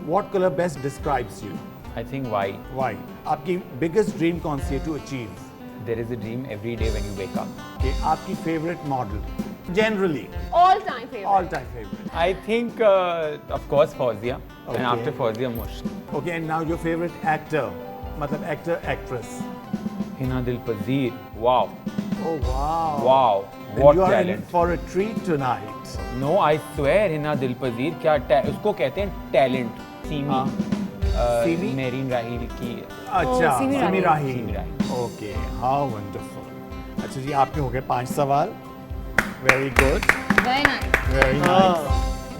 What color best describes you? I think white. Why? आपकी biggest dream कौन सी है to achieve? There is a dream every day when you wake up. कि आपकी favorite model? Generally, All time favorite. all time favorite. I think, of course, Fauzia. Okay. And after Fauzia, Mushk. Okay, and now your favorite actor? मतलब actor, actress. Hina Dilpazir. Wow. Oh wow. Wow. Then What you are in talent. for a treat tonight. No, I swear, Hina Dilpazir, क्या उसको कहते हैं talent. Semi. Semi? Marine Rahil की. अच्छा, सिमी सिमी राही। सिमी राही। Okay, how wonderful. अच्छा जी, आपके हो गए 5 सवाल. Very good. Very nice. Very nice.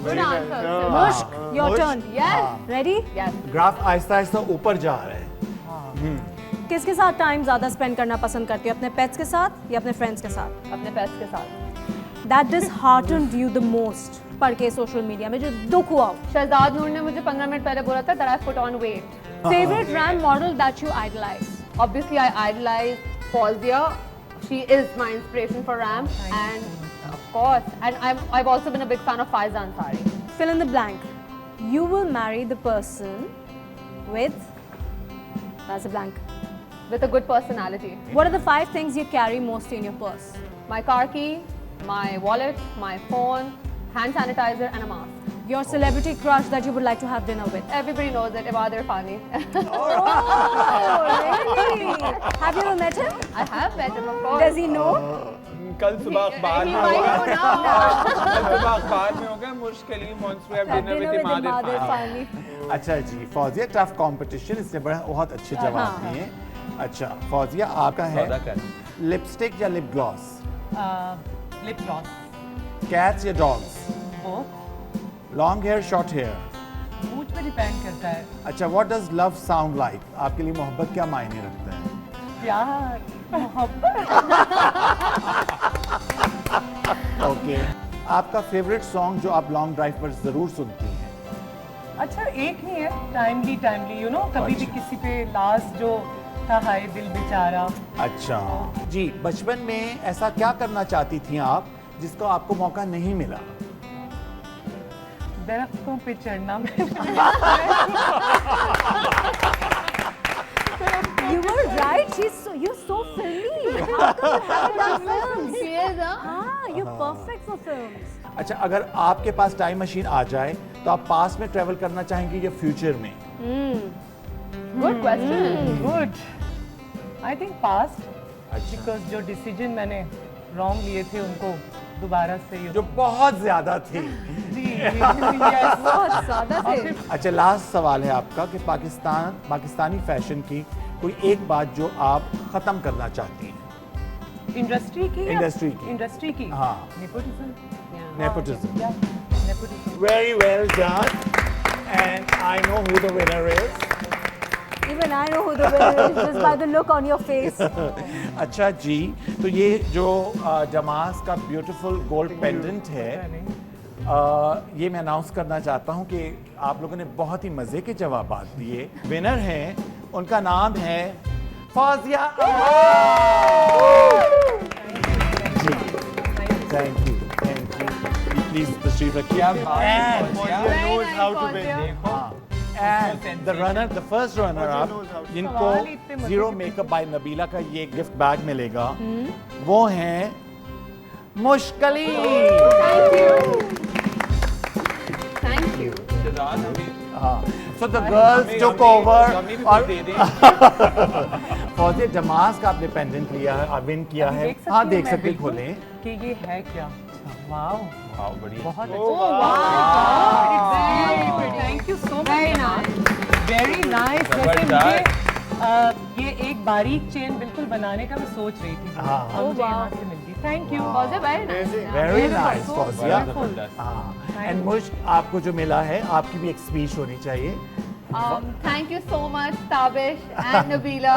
Good answer. मुश्क, your मुश्क। turn। Yes. Ready? Yes. Graph Aahista Aahista ऊपर जा रहा है. किसके साथ टाइम ज्यादा स्पेंड करना पसंद करती हो, अपने पेट्स के साथ या अपने फ्रेंड्स के साथ? अपने पेट्स के साथ. That disheartened you the most पढ़ के सोशल मीडिया में जो दुख हुआ हो? शहजाद नूर ने मुझे 15 मिनट पहले बोला था that I put on weight. Favorite RAM model that you idolize? Obviously, I idolize Fauzia. She is my inspiration for RAM. And course. And I've also been a big fan of Faiza Ansari. Fill in the blank. You will marry the person with. That's a blank. With a good personality. What are the 5 things you carry most in your purse? My car key, my wallet, my phone, hand sanitizer, and a mask. Your celebrity crush that you would like to have dinner with? Everybody knows it, Ibad Irfani. Oh, really? Have you ever met him? I have met him, of course. Does he know? कल सुबह अखबार He में might होगा know now. कल सुबह अखबार में होगा मुश्किल ही wants to have dinner with Dinner with Imad Imad Irfan. Irfani. अच्छा जी, फौजिया टफ कंपटीशन, इसने बड़ा बहुत अच्छे जवाब दिए। अच्छा फौजिया, आपका है सौदा कर। लिपस्टिक या lip gloss, lip gloss, cats या dogs, both, long hair short hair. Mood पे डिपेंड करता है। अच्छा, what does love sound like? आपके लिए मोहब्बत क्या मायने रखता है? प्यार, मोहब्बत। ओके, आपका फेवरेट सॉन्ग जो आप लॉन्ग ड्राइव पर जरूर सुनती हैं? अच्छा, एक ही है, टाइमली, यू नो, कभी भी अच्छा। किसी पे लास्ट जो था, हाय दिल बेचारा। अच्छा जी, बचपन में ऐसा क्या करना चाहती थी आप जिसको आपको मौका नहीं मिला? दरख्तों पे चढ़ना। You were right. You're so filmy. How come you haven't done films? She is, huh? Ah, you're perfect for films. अच्छा, अगर आपके पास टाइम मशीन आ जाए तो आप पास्ट में ट्रेवल करना चाहेंगे या फ्यूचर में? Good question. Good, I think past, because जो डिसीजन मैंने रॉन्ग लिए थे उनको दोबारा से जो बहुत ज्यादा थे। yes. बहुत ज़्यादा थे। अच्छा, लास्ट सवाल है आपका कि पाकिस्तानी फैशन की कोई एक बात जो आप खत्म करना चाहती हैं? इंडस्ट्री की, इंडस्ट्री की। हाँ, nepotism, Nepotism. Nepotism. Very well done. And I know who the winner is. Even I know who the winner is just by the look on your face. अच्छा जी, तो ये जो जमास का ब्यूटीफुल गोल्ड पेंडेंट है, ये मैं अनाउंस करना चाहता हूँ कि आप लोगों ने बहुत ही मज़े के जवाब दिए। विनर हैं, उनका नाम है फौजिया। Thank you. प्लीज तशरीफ रखिए। Fauziya Very knows nice, how to Fauziya. win. And the runner, the first runner up जिनको सवाल ही इतने मजे जीरो के मेकअप बाय नबीला का ये गिफ्ट बैग मिलेगा, वो हैं मुश्किली। Thank you. हाँ, सो द गर्ल्स जो कवर और दे दें। फौजिया, जमास का आपने पेंडेंट लिया है, विन किया है। हाँ, देख सकते हैं, खोलें। कि ये है क्या। वाओ, वाओ, बड़ी बहुत Oh, अच्छा। wow. Thank you so much. Very nice. Very nice. वैसे जबरदस्त। मुझे ये एक बारीक चेन बिल्कुल बनाने का मैं सोच रही थी, हाँ। और मुझे wow. यहाँ से मिल गई। Thank you. Was it very nice? Amazing. Yeah. Very Beautiful, nice so Fauzia. जबरदस्त। हाँ, एंड मुश्क, आपको जो मिला है आपकी भी एक स्पीच होनी चाहिए। Thank you so much, Tabish and Nabila,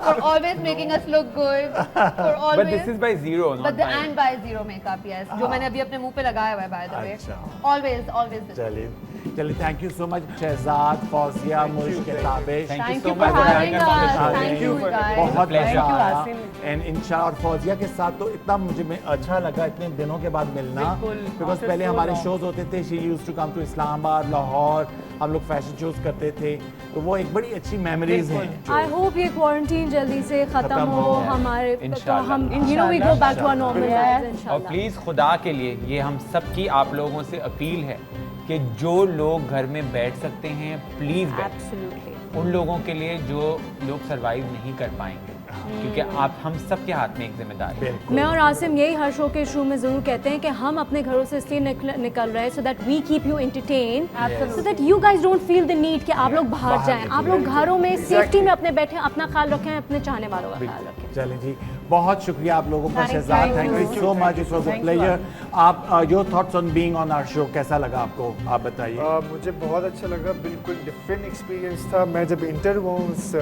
for always making us look good. For always. But this is by zero, not But the by. and by zero makeup, yes. जो मैंने अभी अपने मुंह पे लगाया हुआ है, by the way. अच्छा। Always. this. चलिए, thank you so much Shahzad, Fauzia, Mushk, Tabish. Thank Thank so you for much for having having us. us. Thank Thank you you, guys. बहुत pleasure. मजा Thank you, आया। आसिम। एंड इंशाल्लाह, और फौजिया के साथ तो इतना मुझे अच्छा लगा इतने दिनों के बाद मिलना, बिल्कुल, बिकॉज after पहले so हमारे long. शोज होते थे, she used to come to Islamabad, Lahore, हम लोग फैशन शोज करते थे, तो वो एक बड़ी अच्छी मेमोरीज हैं। I hope ये क्वारंटीन जल्दी से खत्म खत्म हो हो। हमारे, तो इंशाल्लाह। हम we go back to our normal lives और इंशाल्लाह। प्लीज़ खुदा के लिए ये हम सब की आप लोगों से अपील है कि जो लोग घर में बैठ सकते हैं प्लीज़ बैठ, Absolutely. उन लोगों के लिए जो लोग सरवाइव नहीं कर पाएंगे, क्योंकि आप हम सब के हाथ में एक जिम्मेदारी है। मैं और आसिम यही हर शो के शुरू में ज़रूर कहते हैं कि हम अपने घरों से इसलिए निकल रहे हैं so that we keep you entertain, so that you guys don't feel the need कि आप लोग बाहर जाएं, आप लोग घरों में सेफ्टी में अपने बैठे अपना ख्याल रखें, अपने चाहने वालों का ख्याल रखें। चलें जी, बहुत शुक्रिया आप लोगों का Shehzad, thank you so much, it was a Thank you. Pleasure. आप your thoughts on being on our show, कैसा लगा आपको, आप बताइए। मुझे बहुत अच्छा लगा, बिल्कुल डिफरेंट एक्सपीरियंस था। मैं जब इंटर हुआ उस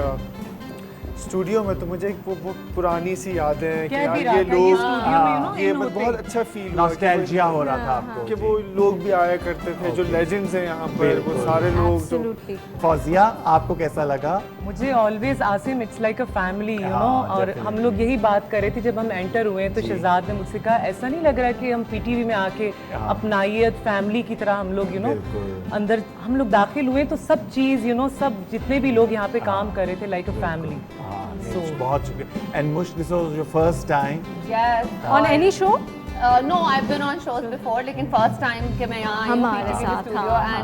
स्टूडियो में, तो मुझे वो पुरानी सी यादें हैं कि कह यार भी रहा ये था, ये लोग, स्टूडियो में, you know, ये इन होते बहुत अच्छा फील हुआ नॉस्टैल्जिया हो रहा था आपको कि वो लोग भी आया करते थे, जो लेजेंड्स हैं यहाँ पर, वो बिल्कुल। सारे लोग जो Absolutely. फौजिया, आपको कैसा लगा? मुझे always Asim it's like a family you know, हाँ, और definitely. हम लोग यही बात कर रहे थे जब हम एंटर हुए तो शहजाद ने मुझसे कहा ऐसा नहीं लग रहा कि हम पीटीवी में आके हाँ। अपनाइयत फैमिली की तरह हम लोग यू नो बिल्कुल। अंदर हम लोग दाखिल हुए तो सब चीज़ यू नो सब जितने भी लोग यहाँ पे काम कर रहे थे लाइक अ फैमिली। हाँ, बहुत शुक्रिया। एंड मुश, this was your first time? Yes. On any show? No, I've been on shows before, लेकिन first time कि मैं यहाँ आई हूँ हमारे PTV साथ, studio, हाँ,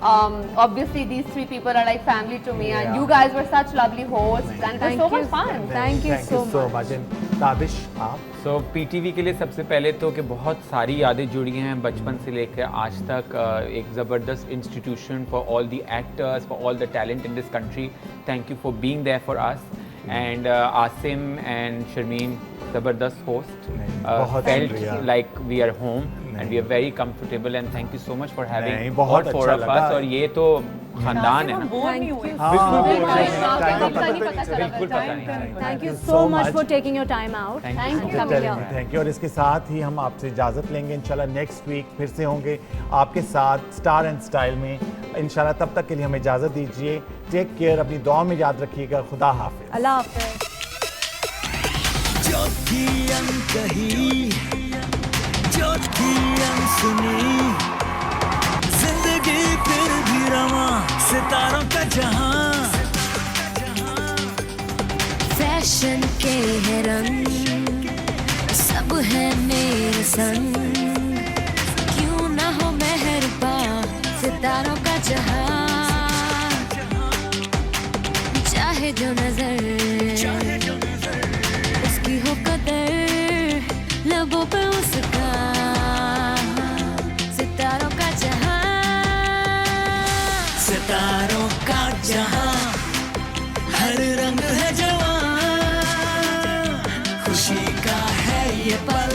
and obviously these three people are like family to me, and you guys were such lovely hosts, and it was so much fun. Thank you so much. And Tabish, आप? सो PTV के लिए सबसे पहले तो कि बहुत सारी यादें जुड़ी हैं बचपन से लेकर आज तक। एक ज़बरदस्त institution for all the actors, for all the talent in this country. Thank you for being there for us. And Asim and Sharmeen, ज़बरदस्त होस्ट, बहुत फेल्ट शुक्रिया। Like we are home and we are very comfortable and thank you so much for नहीं, having बहुत all for अच्छा of लगा। Us. और ये तो खानदान है हम ना। बोर नहीं हुए। बिल्कुल पता नहीं। Thank you so much for taking your time out. Thank you and so coming much. Here. Thank you. और इसके साथ ही हम आपसे इजाज़त लेंगे इंशाल्लाह। नेक्स्ट वीक फिर से होंगे आपके साथ स्टार एंड स्टाइल में इंशाल्लाह। तब तक के लिए हमें इजाज़त दीजिए। टेक केयर, अपनी दुआ में याद रखिएगा। खुदा हाफिज़। अल्लाह हाफिज़। जो थी अनकही, जो थी अनसुनी, जिंदगी फिर भी रवां, सितारों का जहां। फैशन के है रंग सब है मेरे संग, क्यों ना हो मेहरबान सितारों का जहां, चाहे जो नजर उसकी हो कदर, लबों पे उसका सितारों का जहां, सितारों का जहां, हर रंग है जवां, खुशी का है ये पल,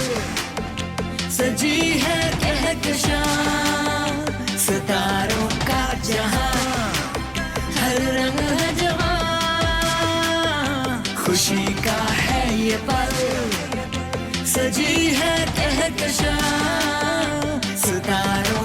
सजी है कहकशां। सितारों का जहां, हर रंग है जवां, खुशी का है ये पल, सजी है कहकशां। सितारों